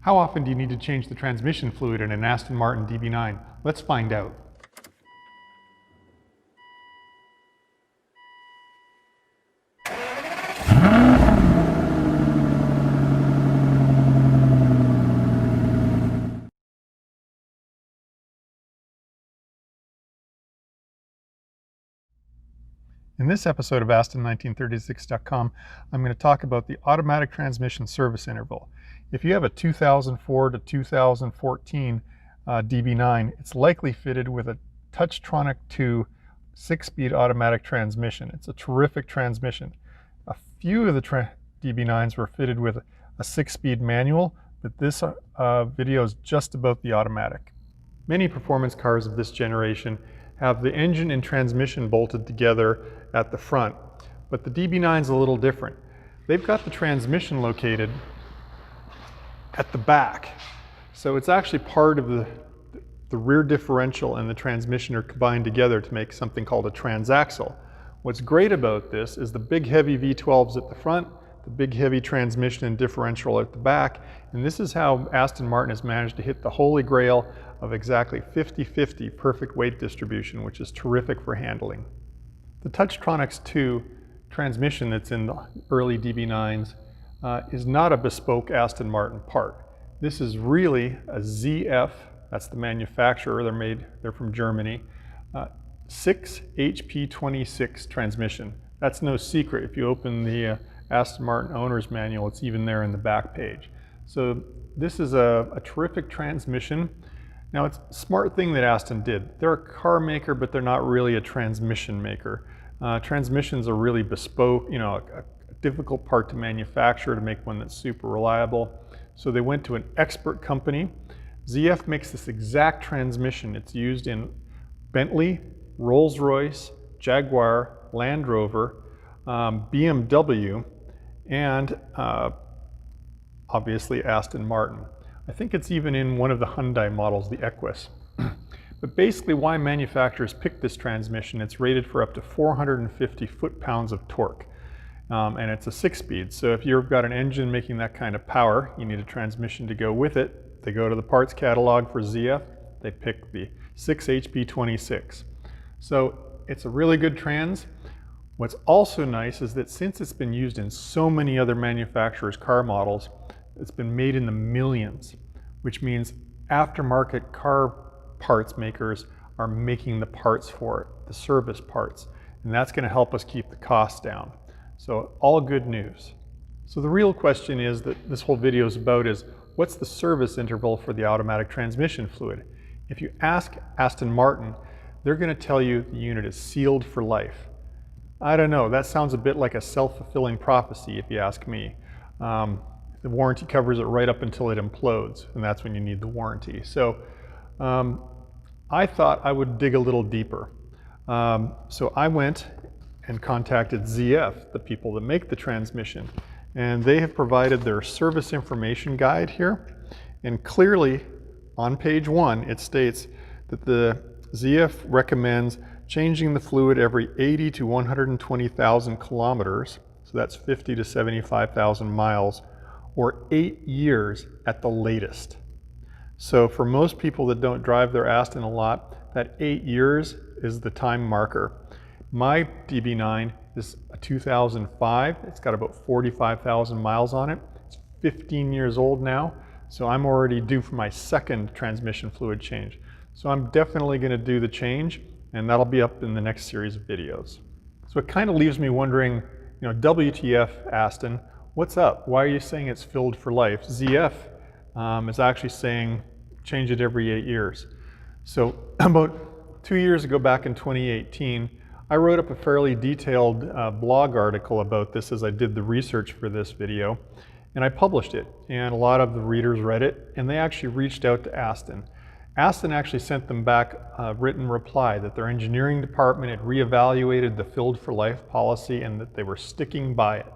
How often do you need to change the transmission fluid in an Aston Martin DB9? Let's find out. In this episode of Aston1936.com, I'm going to talk about the automatic transmission service interval. If you have a 2004 to 2014 DB9, it's likely fitted with a Touchtronic II 6-speed automatic transmission. It's a terrific transmission. A few of the DB9s were fitted with a 6-speed manual, but this video is just about the automatic. Many performance cars of this generation have the engine and transmission bolted together at the front, but the DB9 is a little different. They've got the transmission located at the back, so it's actually part of the rear differential and the transmission are combined together to make something called a transaxle. What's great about this is the big heavy V12s at the front, the big heavy transmission and differential at the back, and this is how Aston Martin has managed to hit the holy grail of exactly 50-50 perfect weight distribution, which is terrific for handling. The Touchtronic II transmission that's in the early DB9s is not a bespoke Aston Martin part. This is really a ZF, that's the manufacturer, they're from Germany, 6 HP26 transmission. That's no secret. If you open the Aston Martin owner's manual, it's even there in the back page. So this is a terrific transmission. Now, it's a smart thing that Aston did. They're a car maker, but they're not really a transmission maker. Transmissions are really bespoke, a difficult part to manufacture to make one that's super reliable. So they went to an expert company. ZF makes this exact transmission. It's used in Bentley, Rolls-Royce, Jaguar, Land Rover, BMW, and obviously Aston Martin. I think it's even in one of the Hyundai models, the Equus. But basically why manufacturers pick this transmission, it's rated for up to 450 foot-pounds of torque. And it's a 6-speed, so if you've got an engine making that kind of power, you need a transmission to go with it. They go to the parts catalog for ZF, they pick the 6 HP26. So it's a really good trans. What's also nice is that since it's been used in so many other manufacturers' car models, it's been made in the millions, which means aftermarket car parts makers are making the parts for it, the service parts, and that's going to help us keep the costs down. So all good news. So the real question is that this whole video is about is, what's the service interval for the automatic transmission fluid? If you ask Aston Martin, they're going to tell you the unit is sealed for life. I don't know, that sounds a bit like a self-fulfilling prophecy if you ask me. The warranty covers it right up until it implodes, and that's when you need the warranty. So I thought I would dig a little deeper. So I went and contacted ZF, the people that make the transmission, and they have provided their service information guide here. And clearly on page 1, it states that the ZF recommends changing the fluid every 80 to 120,000 kilometers, so that's 50 to 75,000 miles, or 8 years at the latest. So for most people that don't drive their Aston a lot, that 8 years is the time marker. My DB9 is a 2005. It's got about 45,000 miles on it. It's 15 years old now, so I'm already due for my second transmission fluid change. So I'm definitely going to do the change, and that'll be up in the next series of videos. So it kind of leaves me wondering, WTF, Aston, what's up? Why are you saying it's filled for life? ZF is actually saying change it every 8 years. So about 2 years ago, back in 2018, I wrote up a fairly detailed blog article about this as I did the research for this video, and I published it, and a lot of the readers read it, and they actually reached out to Aston. Aston actually sent them back a written reply that their engineering department had reevaluated the filled for life policy and that they were sticking by it.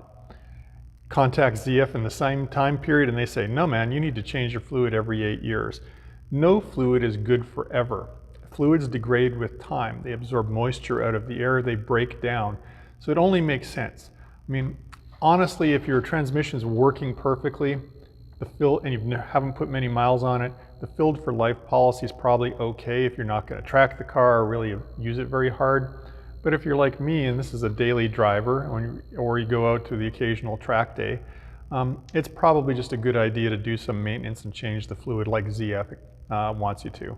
Contact ZF in the same time period and they say, no man, you need to change your fluid every 8 years. No fluid is good forever. Fluids degrade with time. They absorb moisture out of the air, they break down. So it only makes sense. I mean, honestly, if your transmission's working perfectly, and you haven't put many miles on it, the filled for life policy is probably okay if you're not going to track the car or really use it very hard. But if you're like me and this is a daily driver, or you go out to the occasional track day, it's probably just a good idea to do some maintenance and change the fluid like ZF wants you to.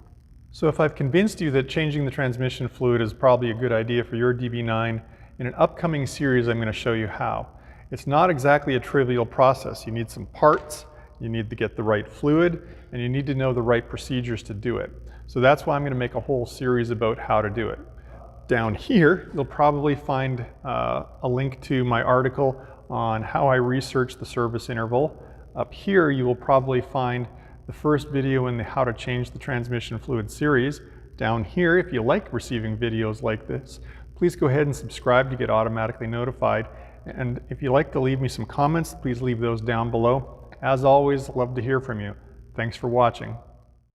So if I've convinced you that changing the transmission fluid is probably a good idea for your DB9, in an upcoming series I'm going to show you how. It's not exactly a trivial process. You need some parts, you need to get the right fluid, and you need to know the right procedures to do it. So that's why I'm going to make a whole series about how to do it. Down here, you'll probably find a link to my article on how I research the service interval. Up here, you will probably find the first video in the How to Change the Transmission Fluid series. Down here, if you like receiving videos like this, please go ahead and subscribe to get automatically notified. And if you'd like to leave me some comments, please leave those down below. As always, love to hear from you. Thanks for watching.